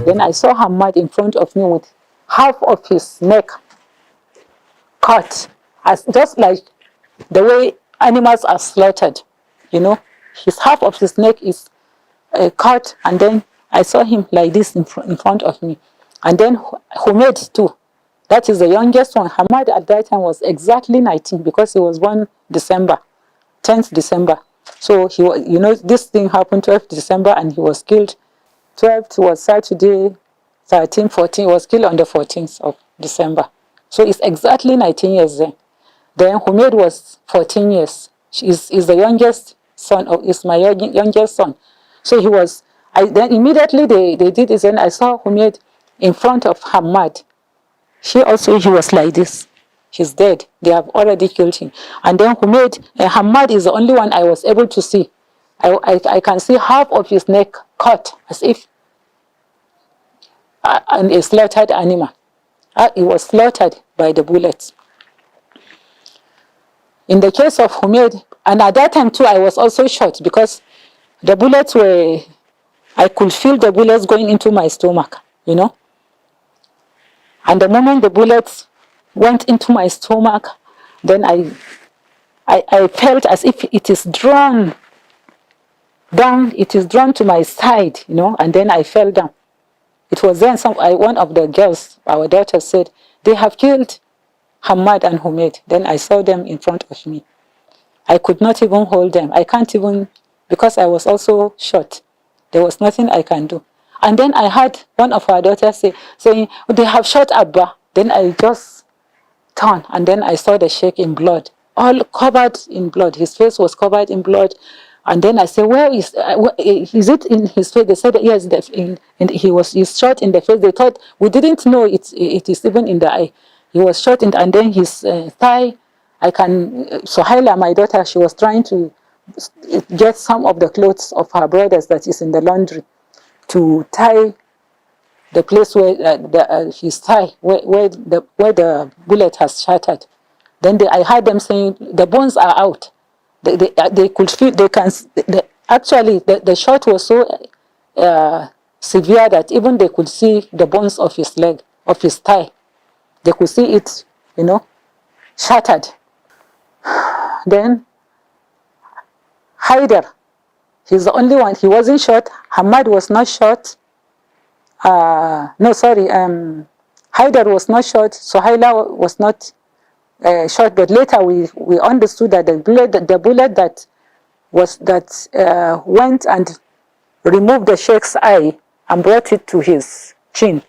Then I saw Hamad in front of me with half of his neck cut, as just like the way animals are slaughtered, you know. His half of his neck is cut, and then I saw him like this in front of me. And then Humed too. That is the youngest one. Hamad at that time was exactly 19 because he was born December, 10th December. So he was, you know, this thing happened 12th December and he was killed. 12th was Saturday, 13, 14, he was killed on the 14th of December. So it's exactly 19 years then. Then Humed was 14 years. She is the youngest son, is my youngest son. So he was, then immediately they did it, and I saw Humed in front of Hamad. He was like this. He's dead. They have already killed him. And then Hamad is the only one I was able to see. I can see half of his neck cut as if a slaughtered animal. He was slaughtered by the bullets. In the case of Humed, and at that time too, I was also shot because the bullets were, I could feel the bullets going into my stomach, you know. And the moment the bullets went into my stomach, then I felt as if it is drawn down, it is drawn to my side, you know, and then I fell down. It was then one of the girls, our daughter, said, they have killed Hamad and Humed. Then I saw them in front of me. I could not even hold them. I can't even, because I was also shot. There was nothing I can do. And then I heard one of our daughters saying, they have shot Abba. Then I just turned, and then I saw the sheikh in blood, all covered in blood. His face was covered in blood. And then I said, where is it in his face? They said, yes, he's shot in the face. They thought, we didn't know it is even in the eye. He was shot in, and then his thigh, Suhaila, my daughter, she was trying to get some of the clothes of her brothers that is in the laundry to tie the place where his thigh, where the bullet has shattered. Then I heard them saying, the bones are out. They could feel, actually the shot was so severe that even they could see the bones of his leg, of his thigh. They could see it, you know, shattered. Then Haider, he's the only one. He wasn't shot. Hamad was not shot. Haider was not shot. Suhaila was not shot. But later we understood that the bullet that went and removed the sheikh's eye and brought it to his chin.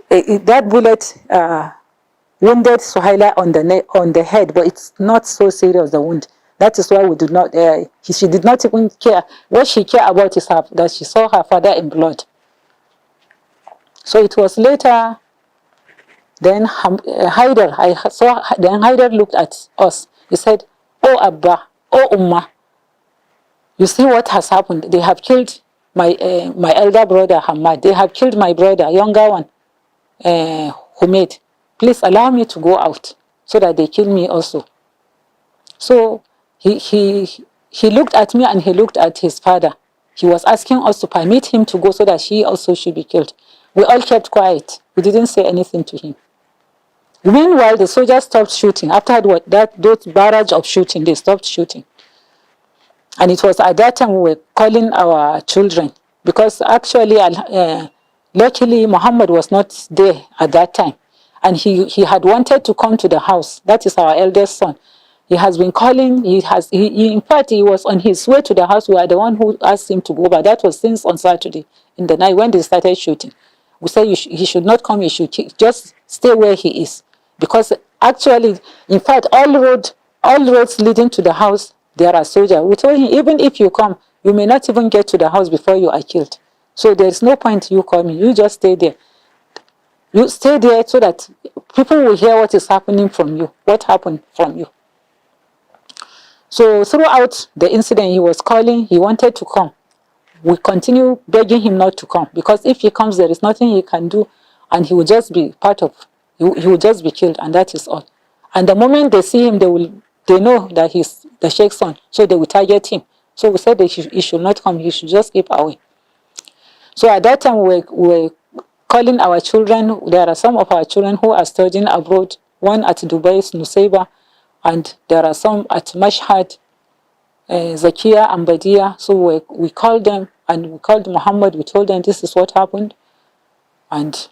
That bullet wounded Suhaila on the head, but it's not so serious, the wound. That is why we did not. She did not even care. What she cared about is that she saw her father in blood. So it was later. Then Haider looked at us. He said, "Oh Abba, oh Umma, you see what has happened? They have killed my elder brother Hamad. They have killed my brother, younger one, Humed. Please allow me to go out so that they kill me also." So he looked at me and he looked at his father. He was asking us to permit him to go so that he also should be killed. We all kept quiet. We didn't say anything to him. Meanwhile, the soldiers stopped shooting. After those barrage of shooting, they stopped shooting. And it was at that time we were calling our children, because actually, luckily, Muhammad was not there at that time. And he had wanted to come to the house. That is our eldest son. He has been calling. In fact, he was on his way to the house. We are the one who asked him to go, but that was since on Saturday in the night when they started shooting. We said he should not come. He should just stay where he is, because actually, in fact, all roads leading to the house, there are soldiers. We told him, even if you come, you may not even get to the house before you are killed. So there is no point you coming. You just stay there. You stay there so that people will hear what is happening from you, what happened from you. So throughout the incident, he was calling, he wanted to come. We continue begging him not to come, because if he comes, there is nothing he can do, and he will just be he will just be killed, and that is all. And the moment they see him, they know that he's the sheikh's son, so they will target him. So we said that he should not come, he should just keep away. So at that time, we were calling our children. There are some of our children who are studying abroad, one at Dubai's Nusaiba, and there are some at Mashhad, Zakia and Badia. So we called them, and we called Muhammad. We told them this is what happened, and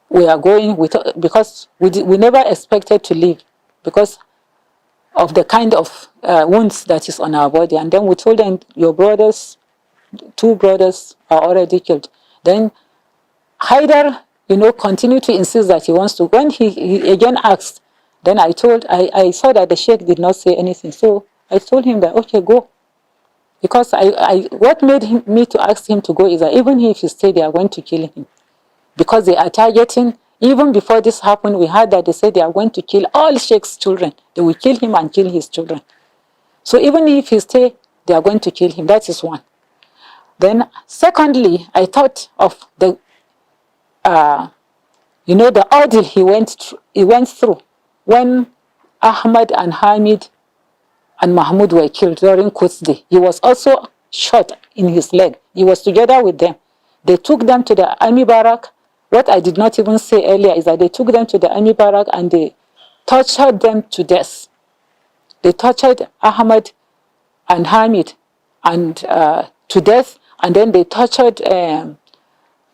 we are going because we never expected to leave because of the kind of wounds that is on our body. And then we told them, your brothers, 2 brothers are already killed. Then Haidar, continued to insist that he wants to. When he again asked, then I saw that the sheikh did not say anything. So I told him that, okay, go. Because what made me to ask him to go is that even if he stayed, they are going to kill him. Because they are targeting, even before this happened, we heard that they said they are going to kill all sheikh's children. They will kill him and kill his children. So even if he stay, they are going to kill him. That is one. Then secondly, I thought of the ordeal he went through when Ahmad and Hamid and Mahmoud were killed during Quds Day. He was also shot in his leg. He was together with them. They took them to the army barrack. What I did not even say earlier is that they took them to the army barrack and they tortured them to death. They tortured Ahmad and Hamid and to death, and then they tortured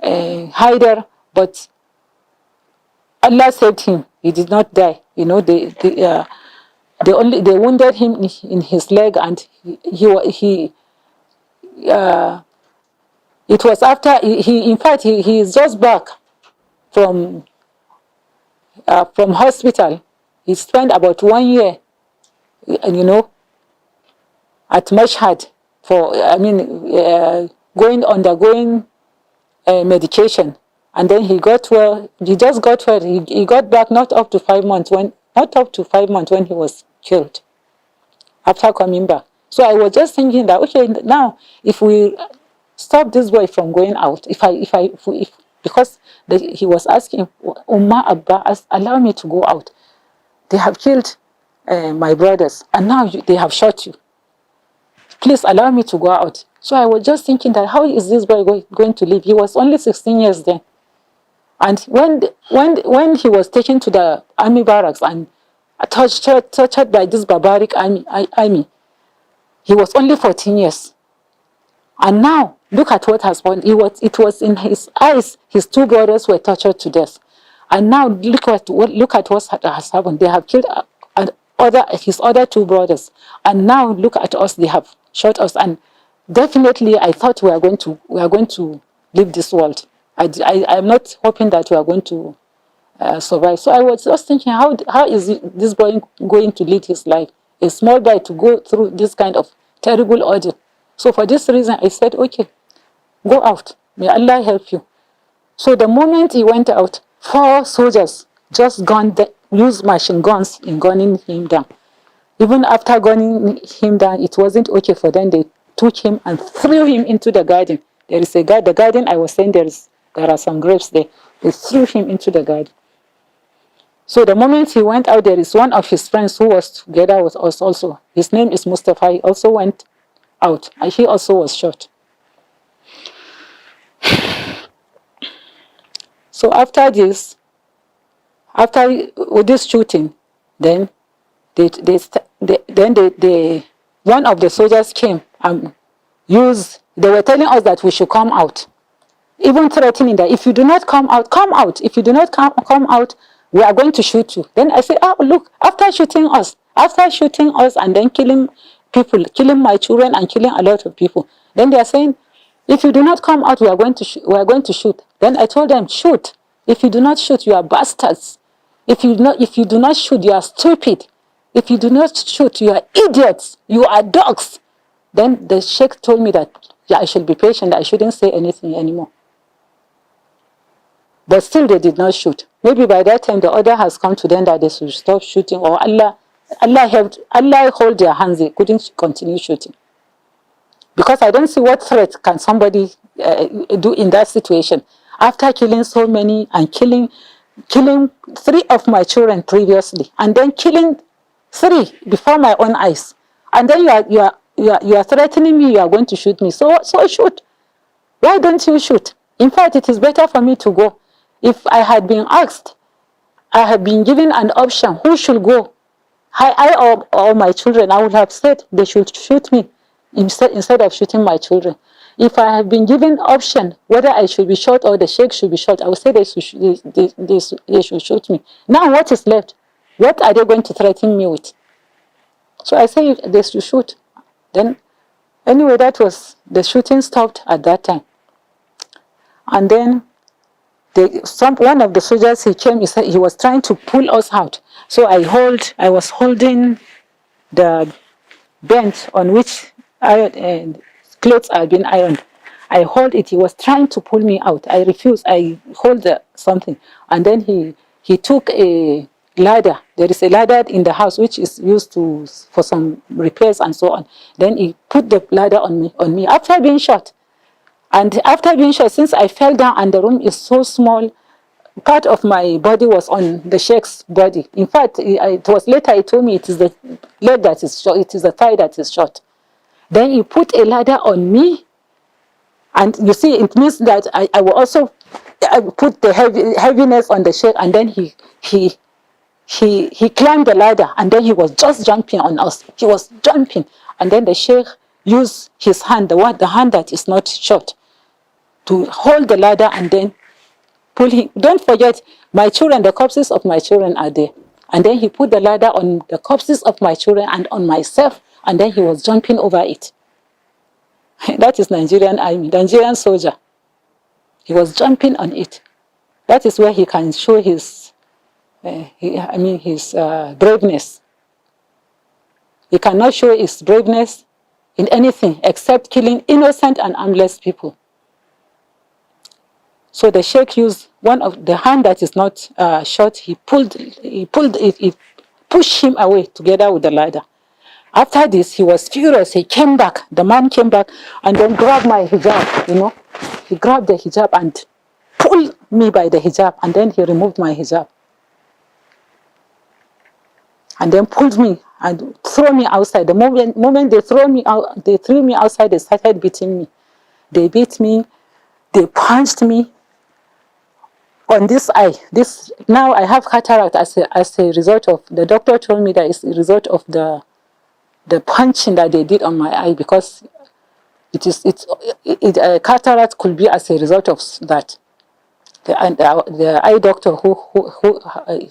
Haider, but Allah saved him. He did not die. They wounded him in his leg, and it was after he is just back from hospital. He spent about 1 year, at Mashhad for undergoing medication, and then he got well. He just got well. He got back not up to 5 months when he was killed. After coming back, so I was just thinking that, okay, now if we stop this boy from going out, because he was asking Umma, Abba, allow me to go out. They have killed my brothers, and now they have shot you. Please allow me to go out. So I was just thinking that, how is this boy going to live? He was only 16 years then. And when he was taken to the army barracks and tortured by this barbaric army, he was only 14 years. And now, look at what has happened. It was in his eyes, his 2 brothers were tortured to death. And now, look at what has happened. They have killed his other 2 brothers. And now, look at us, they have shot us. And definitely, I thought we are going to leave this world. I'm not hoping that we are going to survive. So I was just thinking, how is this boy going to lead his life? A small boy to go through this kind of terrible ordeal. So for this reason, I said, okay, go out. May Allah help you. So the moment he went out, 4 soldiers just used machine guns in gunning him down. Even after gunning him down, it wasn't okay for them. They took him and threw him into the garden. There is the garden I was saying, there are some graves there. They threw him into the garden. So the moment he went out, there is one of his friends who was together with us also. His name is Mustafa. He also went out, and he also was shot. So after this shooting, then one of the soldiers came and they were telling us that we should come out, even threatening that if you do not come out, come out. If you do not come out, we are going to shoot you. Then I said, look, after shooting us and then killing people, killing my children and killing a lot of people, then they are saying, if you do not come out, we are going to shoot. Then I told them, shoot. If you do not shoot, you are bastards. If you do not shoot, you are stupid. If you do not shoot, you are idiots. You are dogs. Then the sheikh told me that I should be patient. I shouldn't say anything anymore. But still, they did not shoot. Maybe by that time, the order has come to them that they should stop shooting, or Allah hold their hands. They couldn't continue shooting. Because I don't see what threat can somebody do in that situation. After killing so many and killing 3 of my children previously, and then killing 3 before my own eyes, and then you are threatening me, you are going to shoot me. So shoot. Why don't you shoot? In fact, it is better for me to go. If I had been asked, I had been given an option, who should go? I or my children, I would have said they should shoot me instead of shooting my children. If I had been given option whether I should be shot or the sheikh should be shot, I would say they should shoot me. Now what is left? What are they going to threaten me with? So I say they should shoot. Then, anyway, that was, the shooting stopped at that time. And then one of the soldiers, he came, he said he was trying to pull us out. So I was holding the bench on which clothes are being ironed. I hold it, he was trying to pull me out. I refused, I hold something. And then he took a ladder. There is a ladder in the house which is used for some repairs and so on. Then he put the ladder on me after being shot. And after being shot, since I fell down and the room is so small, part of my body was on the sheikh's body. In fact, it was later he told me it is the leg that is short, it is the thigh that is short. Then he put a ladder on me, and you see, it means that I will also put the heaviness on the sheikh, and then he climbed the ladder, and then he was just jumping on us. He was jumping, and then the sheikh used his hand, the hand that is not short, to hold the ladder and then pull him. Don't forget, my children, the corpses of my children are there. And then he put the ladder on the corpses of my children and on myself, and then he was jumping over it. That is Nigerian army, Nigerian soldier. He was jumping on it. That is where he can show his braveness. He cannot show his braveness in anything except killing innocent and harmless people. So the sheikh used one of the hand that is not short. He pushed him away together with the ladder. After this, he was furious. He came back. The man came back and then grabbed my hijab. He grabbed the hijab and pulled me by the hijab, and then he removed my hijab. And then pulled me and threw me outside. The moment they threw me outside, they started beating me. They beat me. They punched me on this eye. Now I have cataract as a result of, the doctor told me that it's a result of the punching that they did on my eye, because cataract could be as a result of that. The eye doctor who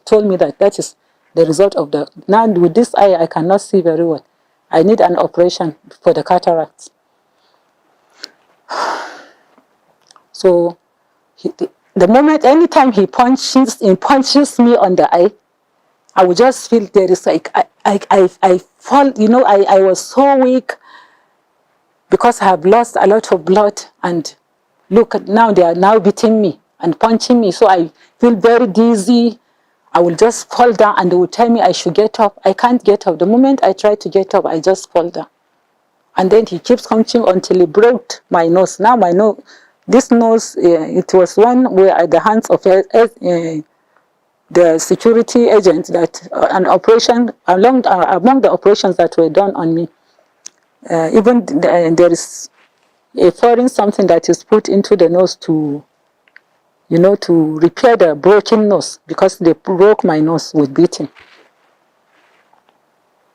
told me that is the result of the. Now with this eye I cannot see very well. I need an operation for the cataracts. So the moment, anytime he punches me on the eye, I would just feel there is like I fall. I was so weak because I have lost a lot of blood, and look, now they are now beating me and punching me, so I feel very dizzy. I will just fall down, and they will tell me I should get up. I can't get up. The moment I try to get up, I just fall down. And then he keeps punching until he broke my nose. Now my nose, this nose, it was one where at the hands of the security agent, that an operation, among the operations that were done on me, even there is a foreign something that is put into the nose to repair the broken nose, because they broke my nose with beating.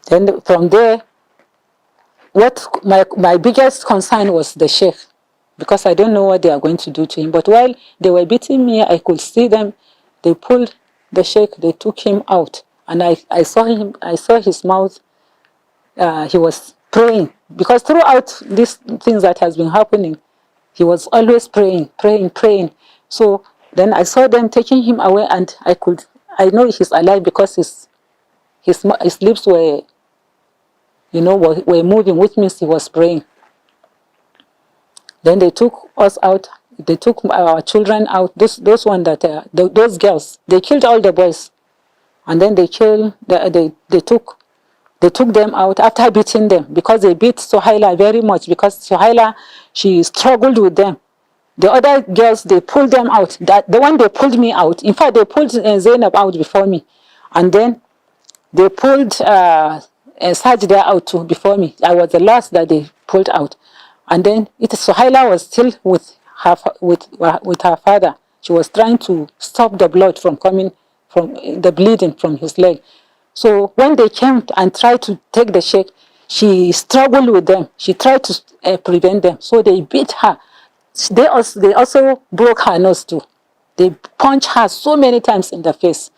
Then from there, what my biggest concern was the sheikh, because I don't know what they are going to do to him. But while they were beating me, I could see them. They pulled the sheikh, they took him out, and I saw him. I saw his mouth. He was praying, because throughout these things that has been happening, he was always praying. So then I saw them taking him away, and I know he's alive because his lips were, were moving, which means he was praying. Then they took us out. They took our children out. Those ones those girls. They killed all the boys, and then they took them out after beating them, because they beat Shuhada very much, because Shuhada, she struggled with them. The other girls, they pulled them out. The one they pulled me out. In fact, they pulled Zeenah out before me, and then they pulled surged there out too before me. I was the last that they pulled out. And then Suhaila was still with her father. She was trying to stop the blood from coming, from the bleeding from his leg. So when they came and tried to take the sheikh, she struggled with them. She tried to prevent them. So they beat her. They also broke her nose too. They punched her so many times in the face.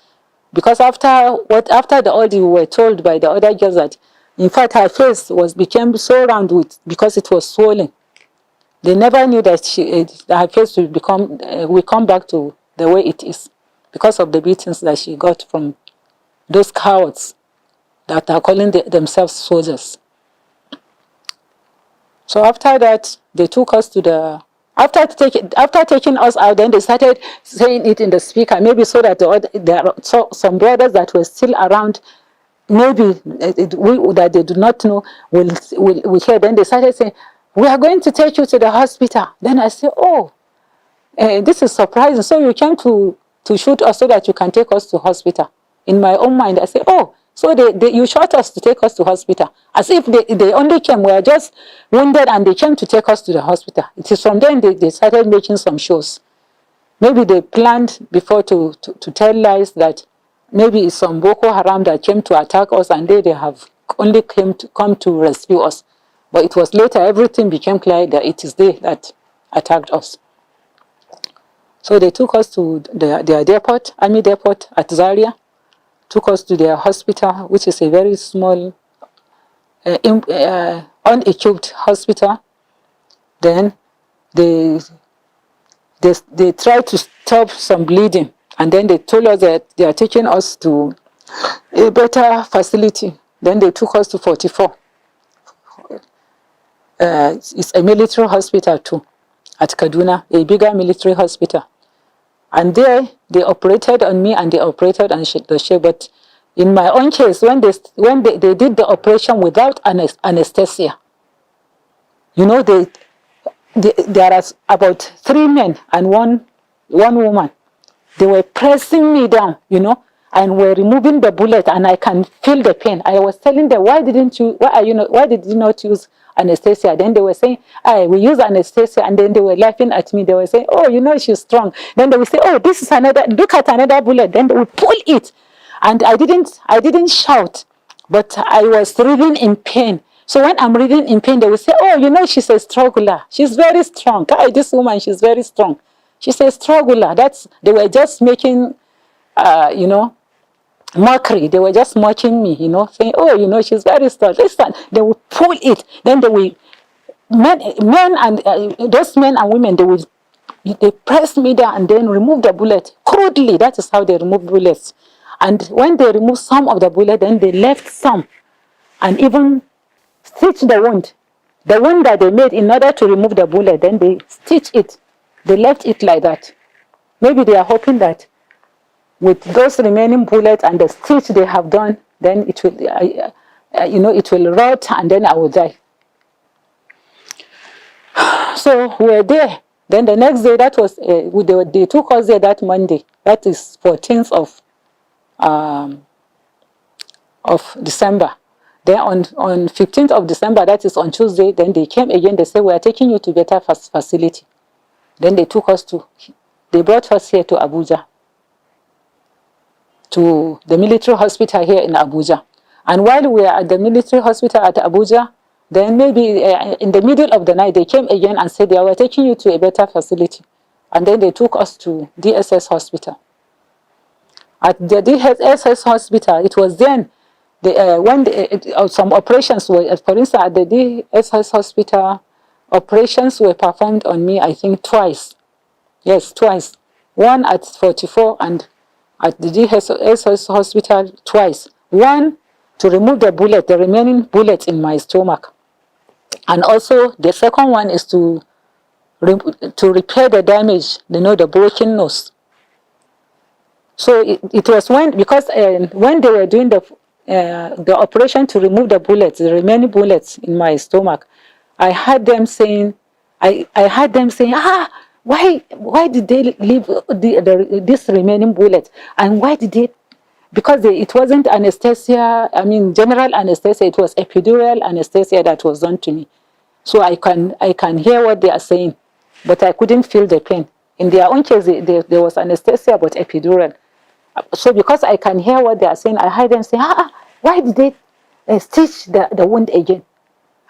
Because after all we were told by the other girls that, in fact, her face became so round because it was swollen. They never knew that her face will come back to the way it is because of the beatings that she got from those cowards that are calling themselves soldiers. So after that, they took us to the. After taking us out, then they started saying it in the speaker, maybe so that some brothers that were still around, maybe that they do not know will hear. Then they started saying, "We are going to take you to the hospital." Then I said, "Oh, this is surprising. So you came to shoot us so that you can take us to hospital." In my own mind, I said, "Oh, so you shot us to take us to hospital." As if they only came, we were just wounded and they came to take us to the hospital. It is from then they started making some shows. Maybe they planned before to tell lies that maybe it's some Boko Haram that came to attack us and they have only come to rescue us. But it was later, everything became clear that it is they that attacked us. So they took us to their depot, army depot at Zaria, took us to their hospital, which is a very small, unequipped hospital. Then they tried to stop some bleeding, and then they told us that they are taking us to a better facility. Then they took us to 44. It's a military hospital too, at Kaduna, a bigger military hospital. And there, they operated on me and they operated on the sheikh. But in my own case, when they did the operation without anesthesia, you know, there are about 3 men and one woman. They were pressing me down, you know, and were removing the bullet, and I can feel the pain. I was telling them, why did you not use anesthesia? Then they were saying, we use anesthesia, and then they were laughing at me. They were saying, oh, you know, she's strong. Then they would say, oh, this is look at another bullet. Then they would pull it. And I didn't shout, but I was writhing in pain. So when I'm writhing in pain, they will say, oh, you know, she's a struggler. She's very strong. This woman, she's very strong. She's a struggler. They were just making, you know, mockery. They were just mocking me, you know, saying, oh, you know, she's very strong. Listen, they will pull it. Then they will, those men and women, they press me down and then remove the bullet crudely. That is how they remove bullets. And when they remove some of the bullet, then they left some and even stitch the wound that they made in order to remove the bullet. Then they stitch it. They left it like that. Maybe they are hoping that with those remaining bullets and the stitch they have done, then it will, you know, it will rot and then I will die. So we were there. Then the next day, that was they took us there that Monday. That is 14th of December. Then on 15th of December, that is on Tuesday, then they came again. They said, we are taking you to better facility. Then they brought us here to Abuja, to the military hospital here in Abuja. And while we were at the military hospital at Abuja, then maybe in the middle of the night, they came again and said, they were taking you to a better facility. And then they took us to DSS hospital. At the DSS hospital, it was then, when some operations were, for instance, at the DSS hospital, operations were performed on me, I think, twice. Yes, twice. One at 44 and at the DSS hospital twice. One to remove the remaining bullets in my stomach. And also the second one is to repair the damage, you know, the broken nose. So it was because when they were doing the operation to remove the remaining bullets in my stomach, I had them saying, why did they leave this remaining bullet, and why did because it wasn't anesthesia, I mean general anesthesia, it was epidural anesthesia that was done to me. So I can hear what they are saying, but I couldn't feel the pain. In their own case, there was anesthesia, but epidural. So because I can hear what they are saying, I heard them say, why did they stitch the wound again?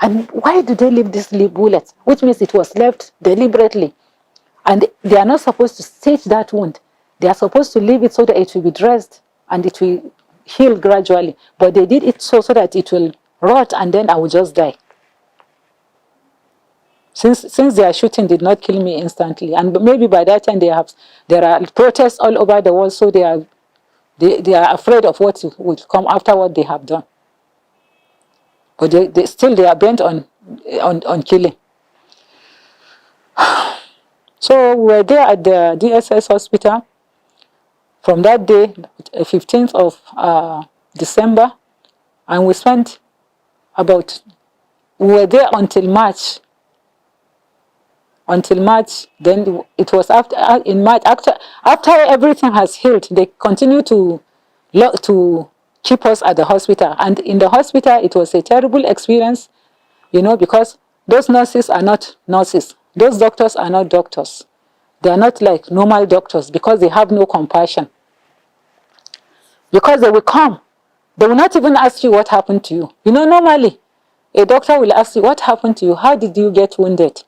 And why did they leave this bullet? Which means it was left deliberately. And they are not supposed to stitch that wound. They are supposed to leave it so that it will be dressed and it will heal gradually. But they did it so that it will rot and then I will just die. Since their shooting did not kill me instantly, and maybe by that time there are protests all over the world, so they are afraid of what will come after what they have done. But they are bent on killing. So we were there at the DSS hospital from that day, 15th of December, and we were there until March. Then it was in March, after everything has healed, they continue to keep us at the hospital. And in the hospital, it was a terrible experience, because those nurses are not nurses. Those doctors are not doctors. They are not like normal doctors because they have no compassion. Because they will come, they will not even ask you what happened to you. Normally, a doctor will ask you, what happened to you? How did you get wounded?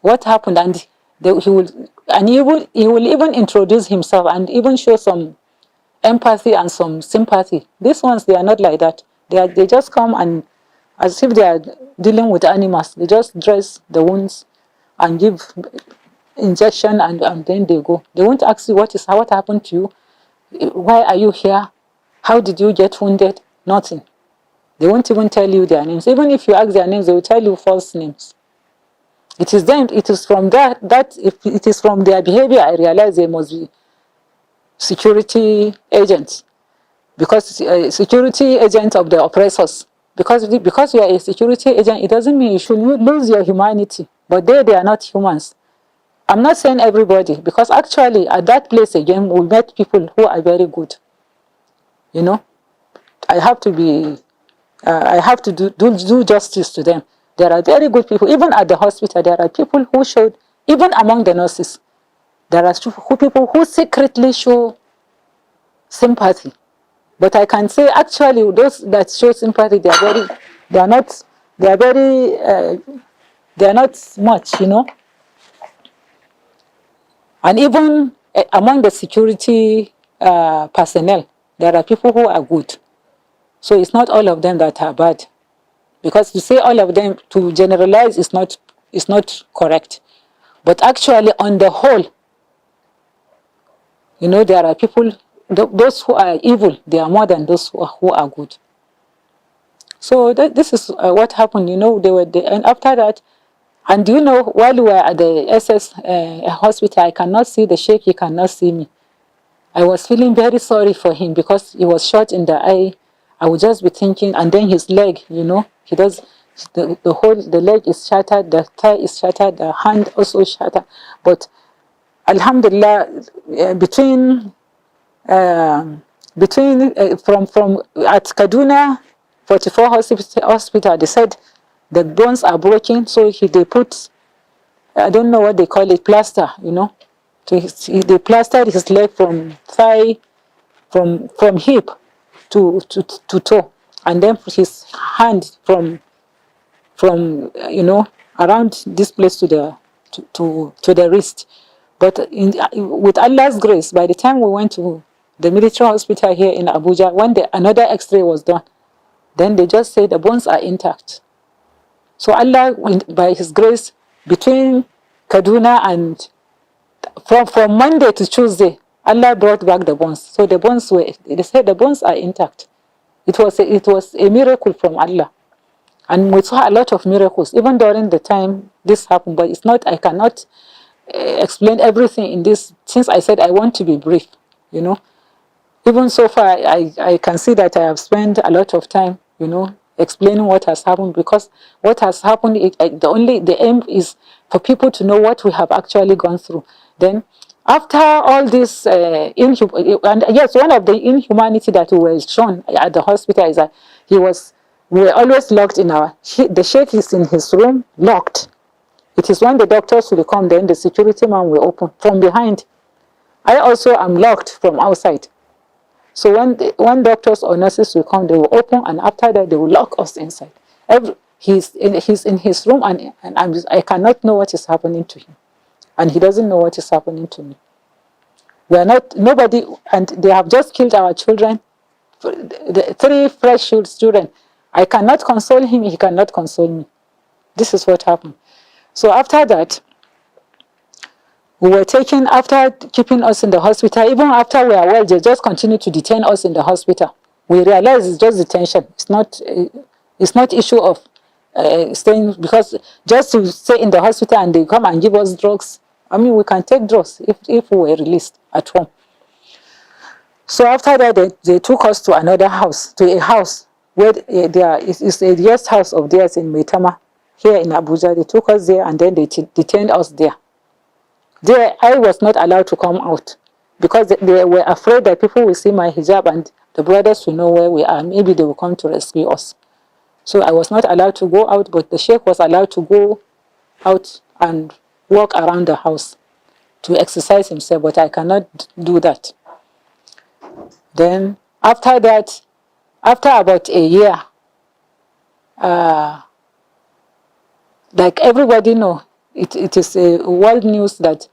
What happened? And he will even introduce himself and even show some empathy and some sympathy. These ones, they are not like that. They just come and as if they are dealing with animals. They just dress the wounds and give injection and then they go. They won't ask you what happened to you. Why are you here? How did you get wounded? Nothing. They won't even tell you their names. Even if you ask their names, they will tell you false names. It is from that if it is from their behavior, I realize they must be security agents. Because security agents of the oppressors. Because you are a security agent, it doesn't mean you should lose your humanity. But they are not humans. I'm not saying everybody, because actually at that place again, we met people who are very good. I have to do justice to them. There are very good people. Even at the hospital, there are people who showed, even among the nurses, there are people who secretly show sympathy. But I can say actually those that show sympathy, they are not much, And even among the security personnel, there are people who are good. So it's not all of them that are bad. Because to say all of them, to generalize is not correct. But actually, on the whole, there are people, those who are evil, they are more than those who are good. So this is what happened, they were there. And after that, and while we were at the SS hospital, I cannot see the sheikh, he cannot see me. I was feeling very sorry for him because he was shot in the eye. I would just be thinking, and then his leg, he does, the leg is shattered, the thigh is shattered, the hand also shattered. But Alhamdulillah, from at Kaduna 44 hospital, they said the bones are broken, so they put, I don't know what they call it, plaster, So they plastered his leg from thigh, from hip to toe, and then his hand from around this place to the wrist. But with Allah's grace, by the time we went to the military hospital here in Abuja, when another X-ray was done, then they just say the bones are intact. So Allah, by His grace, between Kaduna and from Monday to Tuesday, Allah brought back the bones. So they said the bones are intact. It was a miracle from Allah. And we saw a lot of miracles, even during the time this happened. But it's not, I cannot explain everything in this, since I said I want to be brief, Even so far, I can see that I have spent a lot of time, explaining what has happened, because what has happened, the aim is for people to know what we have actually gone through. Then After all this, and yes, one of the inhumanity that we were shown at the hospital is that we were always locked in the sheikh is in his room, locked. It is when the doctors will come, then the security man will open from behind. I also am locked from outside. So when doctors or nurses will come, they will open, and after that, they will lock us inside. He's in his room, and I cannot know what is happening to him. And he doesn't know what is happening to me. We are not, nobody, and they have just killed our children, the 3 fresh children. I cannot console him, he cannot console me. This is what happened. So after that, we were taken, after keeping us in the hospital, even after we are well, they just continue to detain us in the hospital. We realize it's just detention. It's not issue of staying, because just to stay in the hospital and they come and give us drugs. I mean, we can take drugs if we were released at home. So after that, they took us to another house, to a house where it's a guest house of theirs in Maitama, here in Abuja. They took us there and then they detained us there. There, I was not allowed to come out because they were afraid that people will see my hijab and the brothers will know where we are. Maybe they will come to rescue us. So I was not allowed to go out, but the sheikh was allowed to go out and walk around the house to exercise himself, but I cannot do that. Then after that, after about a year, like everybody know, it is a world news that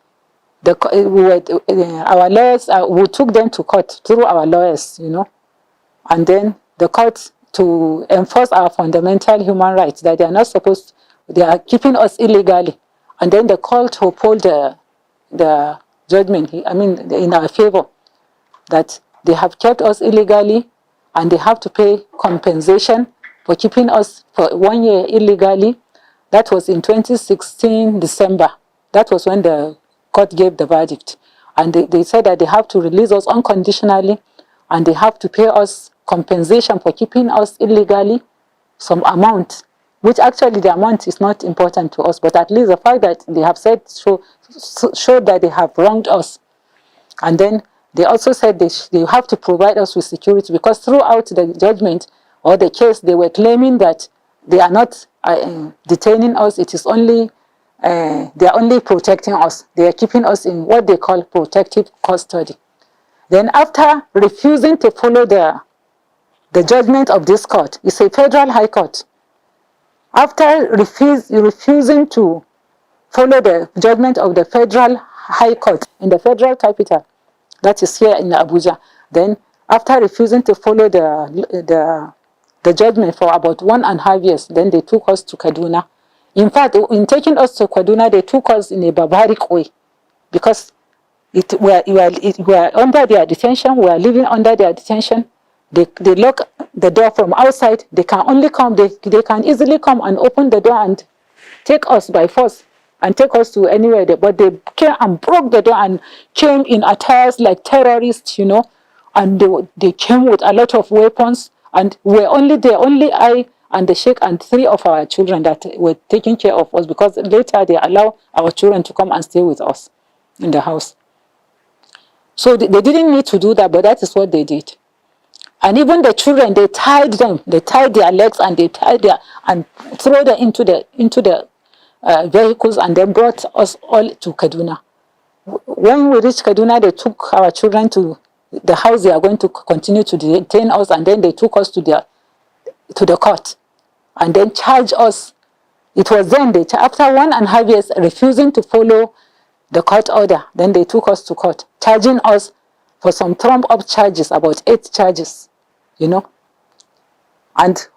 our lawyers, we took them to court through our lawyers, and then the court, to enforce our fundamental human rights, that they are keeping us illegally, and then the court uphold the judgment, in our favor, that they have kept us illegally and they have to pay compensation for keeping us for 1 year illegally. That was in 2016 December. That was when the court gave the verdict. And they said that they have to release us unconditionally and they have to pay us compensation for keeping us illegally, some amount, which actually the amount is not important to us, but at least the fact that they have said showed that they have wronged us. And then they also said they have to provide us with security, because throughout the judgment or the case, they were claiming that they are not detaining us. It is only, they are only protecting us. They are keeping us in what they call protective custody. Then after refusing to follow the judgment of this court, it's a federal high court. After refusing to follow the judgment of the federal high court in the federal capital, that is here in Abuja, then after refusing to follow the judgment for about 1.5 years, then they took us to Kaduna. In fact, in taking us to Kaduna, they took us in a barbaric way, because we are under their detention, we are living under their detention. They lock the door from outside. They can only come, they can easily come and open the door and take us by force and take us to anywhere. But they came and broke the door and came in attires like terrorists, and they came with a lot of weapons. And we're only there, only I and the sheikh and 3 of our children that were taking care of us, because later they allow our children to come and stay with us in the house. So they didn't need to do that, but that is what they did. And even the children, they tied their legs and they and throw them into the vehicles, and then brought us all to Kaduna. When we reached Kaduna, they took our children to the house they are going to continue to detain us, and then they took us to the court and then charged us. It was then after 1.5 years refusing to follow the court order, then they took us to court, charging us for some trump-up charges, about 8 charges, And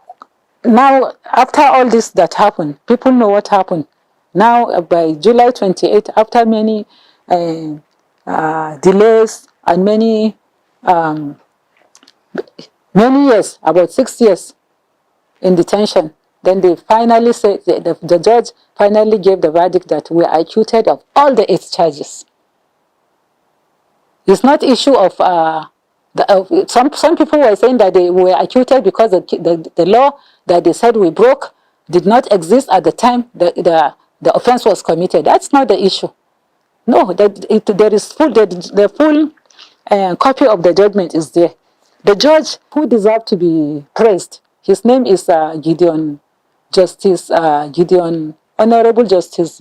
now, after all this that happened, people know what happened. Now, by July 28th, after many delays and many years, about 6 years in detention, then they finally said, the judge finally gave the verdict that we are acquitted of all the 8 charges. It's not issue of some people were saying that they were acquitted because the law that they said we broke did not exist at the time the offense was committed. That's not the issue. No, there is the full copy of the judgment is there. The judge who deserved to be praised, his name is Honorable Justice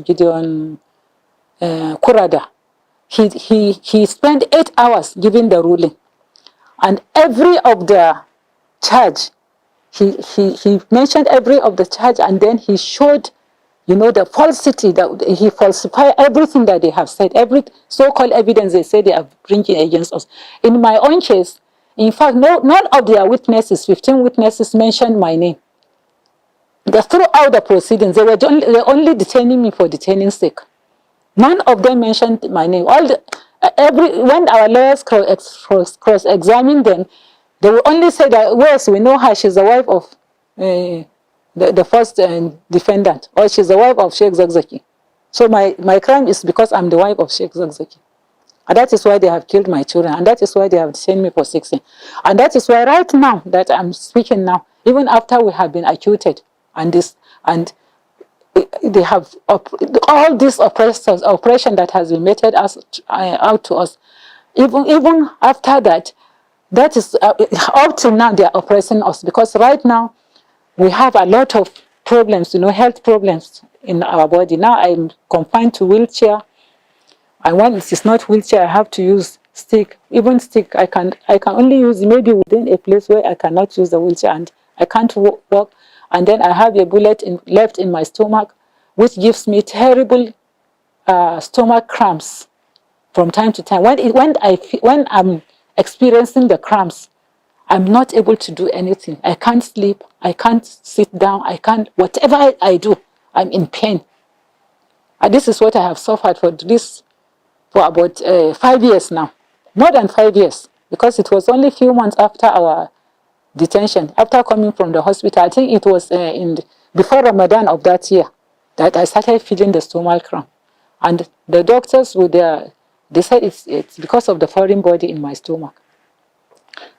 Gideon Kurada. He spent 8 hours giving the ruling, and every of the charge, he mentioned every of the charge, and then he showed, the falsity, that he falsified everything that they have said, every so-called evidence they say they are bringing against us. In my own case, in fact, none of their witnesses, 15 witnesses, mentioned my name. Throughout the proceedings, they were only detaining me for detaining sake. None of them mentioned my name. When our lawyers cross-examined them, they will only say that, yes, we know her, she's the wife of the first defendant, or she's the wife of Sheikh Zakzaki. So my crime is because I'm the wife of Sheikh Zakzaki. And that is why they have killed my children, and that is why they have detained me for 16. And that is why right now that I'm speaking now, even after we have been acquitted, and they have all this oppression that has been meted out to us. Even after that, that is up till now they are oppressing us, because right now we have a lot of problems, health problems in our body. Now I'm confined to wheelchair, and when it is not wheelchair, I have to use stick. Even stick, I can only use maybe within a place where I cannot use the wheelchair, and I can't walk. And then I have a bullet left in my stomach, which gives me terrible stomach cramps from time to time. When I'm experiencing the cramps, I'm not able to do anything. I can't sleep. I can't sit down. Whatever I do, I'm in pain. And this is what I have suffered for about 5 years now. More than 5 years, because it was only a few months after our detention, after coming from the hospital. I think it was before Ramadan of that year that I started feeling the stomach cramp. And the doctors they said it's because of the foreign body in my stomach.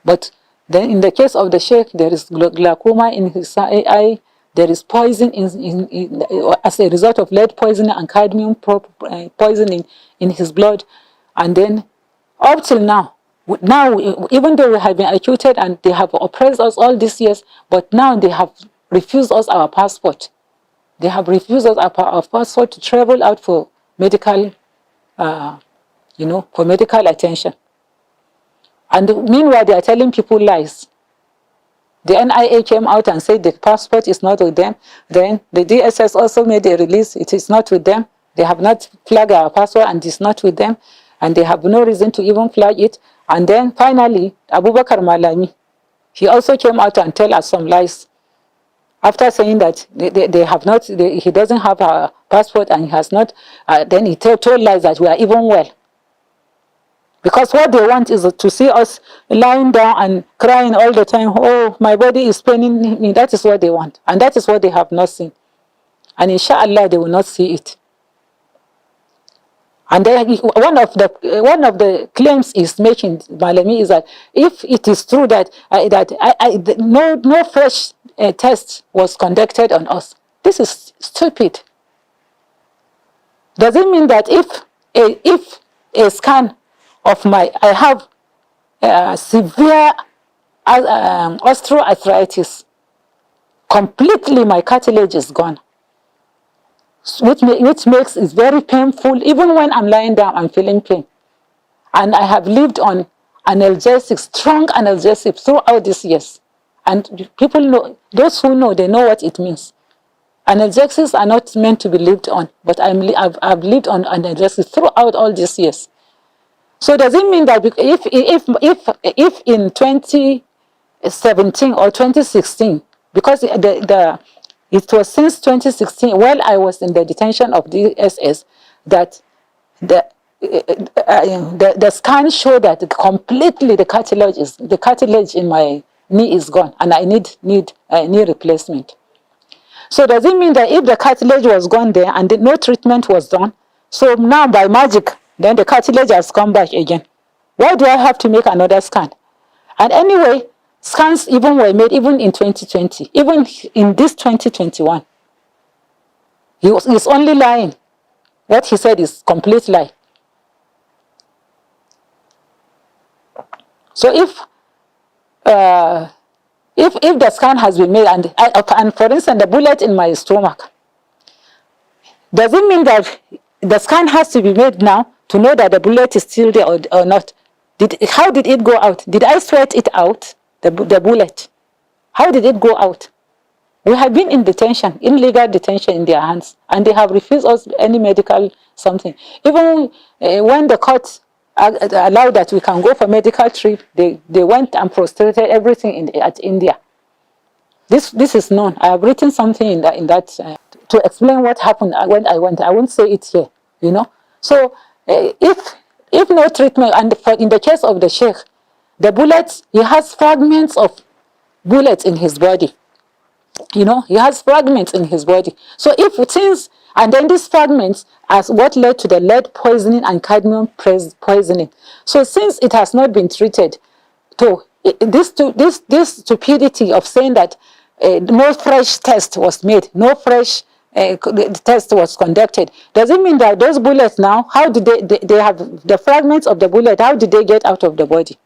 But then in the case of the Sheikh, there is glaucoma in his eye, there is poison as a result of lead poisoning and cadmium poisoning in his blood. And then up till now, even though we have been acquitted and they have oppressed us all these years, but now they have refused us our passport. They have refused us our passport to travel out for medical, for medical attention. And meanwhile, they are telling people lies. The NIA came out and said the passport is not with them. Then the DSS also made a release. It is not with them. They have not flagged our passport and it's not with them. And they have no reason to even flag it. And then finally, Abubakar Malami, he also came out and tell us some lies. After saying that he doesn't have a passport and he has not, then he told lies that we are even well. Because what they want is to see us lying down and crying all the time. Oh, my body is paining me. That is what they want. And that is what they have not seen. And inshallah, they will not see it. And then one of the claims he's making, Malami, is that if it is true that no fresh test was conducted on us, this is stupid. Does it mean that if a scan of I have severe osteoarthritis, completely my cartilage is gone, which makes it very painful. Even when I'm lying down, I'm feeling pain. And I have lived on analgesics, strong analgesics throughout these years. And people know, those who know, they know what it means. Analgesics are not meant to be lived on, but I've lived on analgesics throughout all these years. So does it mean that if in 2017 or 2016, because it was since 2016, while I was in the detention of DSS, that the scan showed that completely the cartilage in my knee is gone, and I need a knee replacement. So does it mean that if the cartilage was gone there and no treatment was done, so now by magic, then the cartilage has come back again? Why do I have to make another scan? And anyway, scans even were made even in 2020, even in this 2021. He's only lying. What he said is complete lie. So if the scan has been made and for instance the bullet in my stomach, does it mean that the scan has to be made now to know that the bullet is still there or not? How did it go out? Did I sweat it out, the bullet? How did it go out? We have been in detention, illegal detention in their hands, and they have refused us any medical something. Even when the court allowed that we can go for medical trip, they went and prostrated everything at India. This is known. I have written something in that to explain what happened when I went. I won't say it here, you know. So if no treatment, and in the case of the sheikh, the bullets, he has fragments of bullets in his body. You know, he has fragments in his body. So and then these fragments are what led to the lead poisoning and cadmium poisoning. So since it has not been treated, this stupidity of saying that no fresh test was made, no fresh test was conducted, does it mean that those bullets now, how did they have the fragments of the bullet, how did they get out of the body?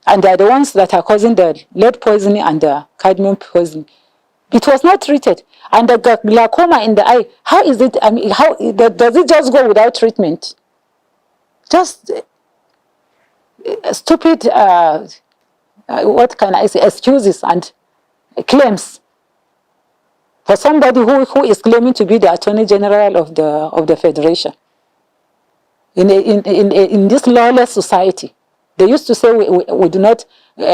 And they are the ones that are causing the lead poisoning and the cadmium poisoning. It was not treated. And the glaucoma in the eye, how is it, I mean, does it just go without treatment? Just stupid, what can I say, excuses and claims for somebody who is claiming to be the Attorney General of the Federation. In this lawless society, they used to say we do not. We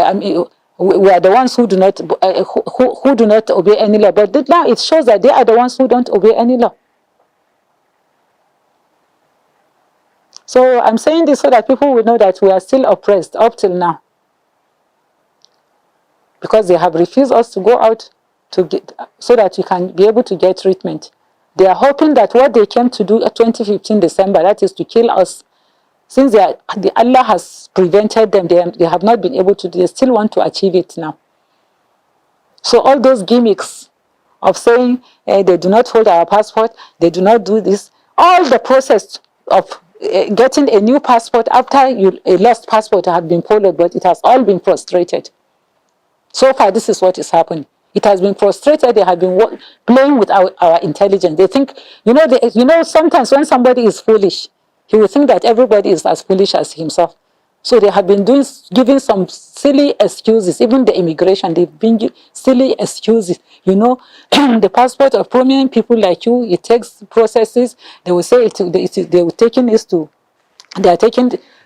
are the ones who do not who do not obey any law. But now it shows that they are the ones who don't obey any law. So I'm saying this so that people will know that we are still oppressed up till now, because they have refused us to go out so that we can be able to get treatment. They are hoping that what they came to do at 2015 December, that is to kill us, since Allah has prevented them, they have not been able to, they still want to achieve it now. So all those gimmicks of saying they do not hold our passport, they do not do this, all the process of getting a new passport after a lost passport have been followed, but it has all been frustrated. So far, this is what is happening. It has been frustrated. They have been playing with our intelligence. They think, sometimes when somebody is foolish, he will think that everybody is as foolish as himself. So they have been giving some silly excuses. Even the immigration, they've been giving silly excuses. The passport of prominent people like you, it takes processes. They will say they are taking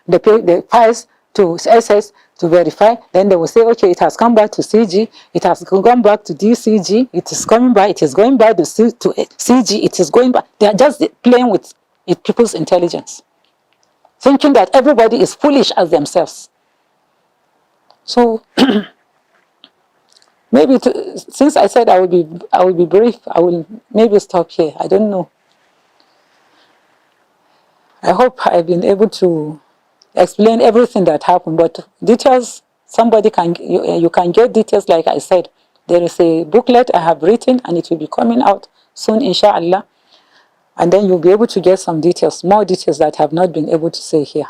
the files to SS to verify. Then they will say, okay, it has come back to CG, it has gone back to DCG, it is coming back, it is going back to CG, it is going back. They are just playing with people's intelligence, thinking that everybody is foolish as themselves. So maybe since I said I will be brief, I will maybe stop here. I don't know. I hope I've been able to explain everything that happened, but details, you can get details. Like I said, there is a booklet I have written and it will be coming out soon, inshallah, and then you'll be able to get some details, more details that I have not been able to say here.